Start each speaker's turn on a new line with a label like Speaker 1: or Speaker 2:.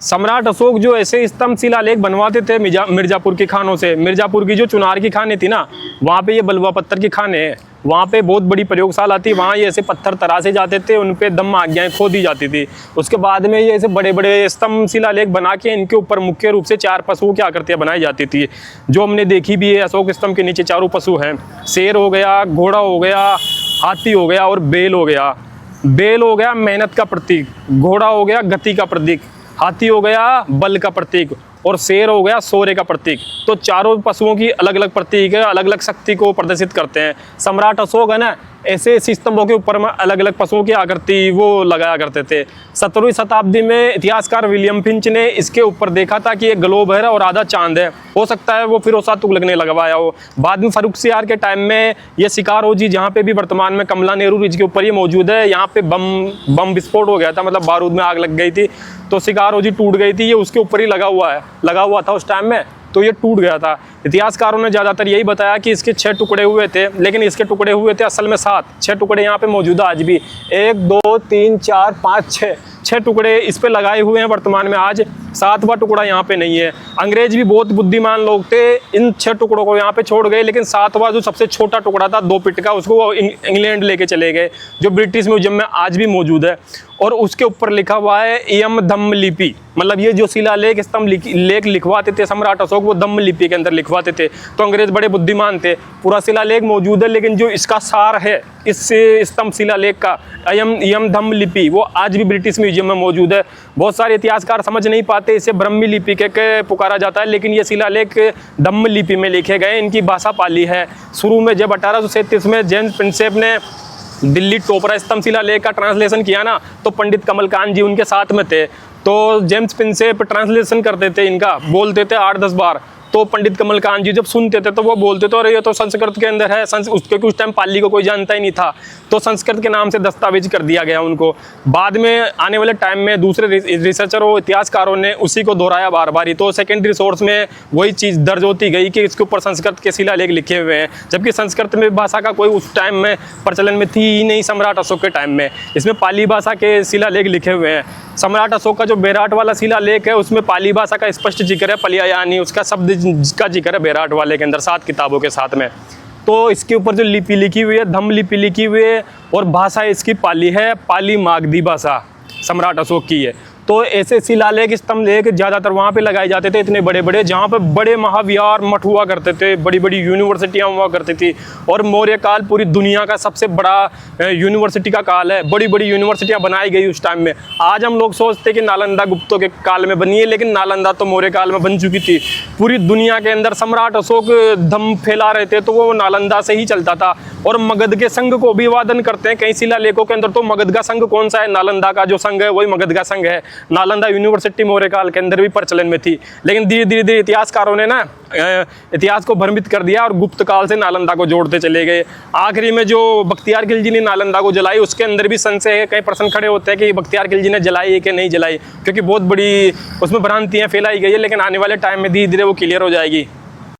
Speaker 1: सम्राट अशोक जो ऐसे स्तंभ शिलालेख बनवाते थे मिर्जापुर की खानों से, मिर्जापुर की जो चुनार की खानें थी ना, वहाँ पे ये बलुआ पत्थर की खानें हैं, वहाँ पे बहुत बड़ी प्रयोगशाला थी, वहाँ ये ऐसे पत्थर तराशे जाते थे, उन पे दम आज्ञाएं खो दी जाती थी। उसके बाद में ये ऐसे बड़े बड़े स्तंभ शिलालेख बना के इनके ऊपर मुख्य रूप से 4 पशुओं की आकृतियाँ बनाई जाती थी, जो हमने देखी भी है। अशोक स्तंभ के नीचे 4 पशु हैं, शेर हो गया, घोड़ा हो गया, हाथी हो गया और बैल हो गया। बैल हो गया मेहनत का प्रतीक, घोड़ा हो गया गति का प्रतीक, हाथी हो गया बल का प्रतीक और शेर हो गया शौर्य का प्रतीक। तो चारों पशुओं की अलग अलग प्रतीक है, अलग अलग शक्ति को प्रदर्शित करते हैं। सम्राट अशोक है ना, ऐसे स्तंभों के ऊपर में अलग अलग पशुओं की आकृति वो लगाया करते थे। 17वीं शताब्दी में इतिहासकार विलियम फिंच ने इसके ऊपर देखा था कि एक ग्लोब है और आधा चांद है, हो सकता है वो फिरोज तुगलक ने लगवाया हो। बाद में फर्रुखसियार के टाइम में ये शिकारो जी, जहाँ पे भी वर्तमान में कमला नेहरू रिज के ऊपर ये मौजूद है, यहाँ पे बम विस्फोट हो गया था, मतलब बारूद में आग लग गई थी, तो शिकारो जी टूट गई थी। ये उसके ऊपर ही लगा हुआ था उस टाइम में, तो ये टूट गया था। इतिहासकारों ने ज़्यादातर यही बताया कि इसके 6 टुकड़े हुए थे, लेकिन इसके टुकड़े हुए थे असल में 7। 6 टुकड़े यहाँ पे मौजूद है आज भी, 1 2 3 4 5 6 टुकड़े इस पे लगाए हुए हैं वर्तमान में। आज 7वां टुकड़ा यहाँ पे नहीं है। अंग्रेज भी बहुत बुद्धिमान लोग थे, इन 6 टुकड़ों को यहाँ पे छोड़ गए, लेकिन 7वां जो सबसे छोटा टुकड़ा था 2 फीट का, उसको वो इंग्लैंड लेके चले गए, जो ब्रिटिश म्यूजियम में आज भी मौजूद है। और उसके ऊपर लिखा हुआ है यम धम्म लिपि, मतलब ये जो शिलालेख स्तंभ लेख लिखवाते थे सम्राट अशोक, वो धम्म लिपि के अंदर लिखवाते थे। तो अंग्रेज बड़े बुद्धिमान थे। पूरा शिलालेख मौजूद है, लेकिन जो इसका सार है इस स्तंभ शिलालेख का यम धम्म लिपि, वो आज भी ब्रिटिश म्यूजियम में मौजूद है। बहुत सारे इतिहासकार समझ नहीं पाते, इसे ब्रह्मी लिपि के पुकारा जाता है, लेकिन ये शिलालेख धम्म लिपि में लिखे गए। इनकी भाषा पाली है। शुरू में जब 1837 में जेम्स प्रिंसेप ने दिल्ली टोपरा स्तंभ शिलालेख का ट्रांसलेशन किया ना, तो पंडित कमलकांत जी उनके साथ में थे। तो जेम्स प्रिंसेप ट्रांसलेशन करते थे, इनका बोलते थे 8-10 बार। तो पंडित कमलकांत जी जब सुनते थे तो वो बोलते थे, अरे ये तो संस्कृत के अंदर है। क्योंकि उस टाइम पाली को कोई जानता ही नहीं था, तो संस्कृत के नाम से दस्तावेज कर दिया गया उनको। बाद में आने वाले टाइम में दूसरे रिसर्चर और इतिहासकारों ने उसी को दोहराया बार बार ही, तो सेकेंडरी सोर्स में वही चीज़ दर्ज होती गई कि इसके ऊपर संस्कृत के शिलालेख लिखे हुए हैं, जबकि संस्कृत में भाषा का कोई उस टाइम में प्रचलन में थी ही नहीं। सम्राट अशोक के टाइम में इसमें पाली भाषा के शिलालेख लिखे हुए हैं। सम्राट अशोक का जो बेराट वाला शिलालेख है, उसमें पाली भाषा का स्पष्ट जिक्र है, पलिया यानी उसका शब्द का जिक्र है बेराट वाले के अंदर 7 किताबों के साथ में। तो इसके ऊपर जो लिपि लिखी हुई है, धम्म लिपि लिखी हुई है, और भाषा इसकी पाली है, पाली मागधी भाषा सम्राट अशोक की है। तो ऐसे शिलालेख स्तंभ लेख ज़्यादातर वहाँ पे लगाए जाते थे, इतने बड़े बड़े, जहाँ पे बड़े महाविहार मठ हुआ करते थे, बड़ी बड़ी यूनिवर्सिटियाँ हुआ करती थी। और मौर्य काल पूरी दुनिया का सबसे बड़ा यूनिवर्सिटी का काल है, बड़ी बड़ी यूनिवर्सिटियाँ बनाई गई उस टाइम में। आज हम लोग सोचते कि नालंदा गुप्तों के काल में बनी है, लेकिन नालंदा तो मौर्य काल में बन चुकी थी। पूरी दुनिया के अंदर सम्राट अशोक धम्म फैला रहे थे, तो वो नालंदा से ही चलता था। और मगध के संघ को अभिवादन करते हैं कई शिलालेखों के अंदर, तो मगध का संघ कौन सा है? नालंदा का जो संघ है वही मगध का संघ है। नालंदा यूनिवर्सिटी मौर्य काल के अंदर भी प्रचलन में थी, लेकिन धीरे धीरे इतिहासकारों ने ना इतिहास को भ्रमित कर दिया और गुप्त काल से नालंदा को जोड़ते चले गए। आखिरी में जो बख्तियार खिलजी ने नालंदा को जलाई, उसके अंदर भी संशय है, कई प्रश्न खड़े होते हैं कि बख्तियार खिलजी ने जलाई है कि नहीं जलाई, क्योंकि बहुत बड़ी उसमें भ्रांतियाँ फैलाई गई है। लेकिन आने वाले टाइम में धीरे धीरे वो क्लियर हो जाएगी।